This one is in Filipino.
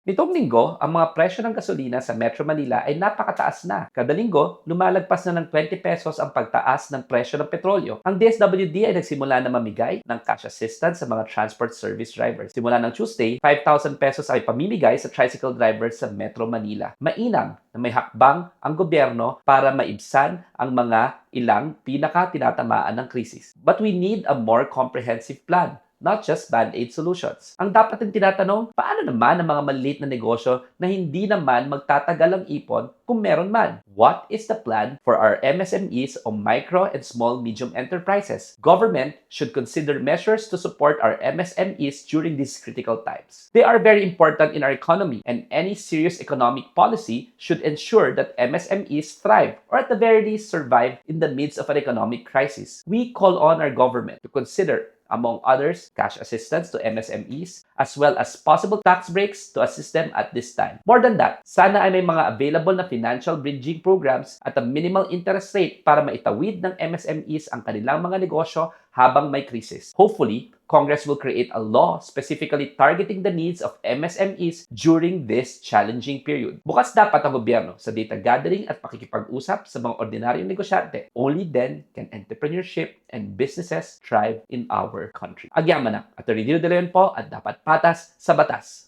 Nitong linggo, ang mga presyo ng gasolina sa Metro Manila ay napakataas na. Kada linggo, lumalagpas na ng 20 pesos ang pagtaas ng presyo ng petrolyo. Ang DSWD ay nagsimula na mamigay ng cash assistance sa mga transport service drivers. Simula ng Tuesday, 5,000 pesos ay pamimigay sa tricycle drivers sa Metro Manila. Mainam na may hakbang ang gobyerno para maibsan ang mga ilang pinaka-tinatamaan ng krisis. But we need a more comprehensive plan, not just band-aid solutions. Ang dapat din tinatanong, paano naman ang mga maliit na negosyo na hindi naman magtatagal ang ipon kung meron man? What is the plan for our MSMEs o micro and small medium enterprises? Government should consider measures to support our MSMEs during these critical times. They are very important in our economy, and any serious economic policy should ensure that MSMEs thrive or at the very least survive in the midst of an economic crisis. We call on our government to consider, among others, cash assistance to MSMEs, as well as possible tax breaks to assist them at this time. More than that, sana ay may mga available na financial bridging programs at a minimal interest rate para maitawid ng MSMEs ang kanilang mga negosyo habang may krisis. Hopefully, Congress will create a law specifically targeting the needs of MSMEs during this challenging period. Bukas dapat ang gobyerno sa data gathering at pakikipag-usap sa mga ordinaryong negosyante. Only then can entrepreneurship and businesses thrive in our country. Agyaman na, Atty. Dio De Leon po at dapat patas sa batas.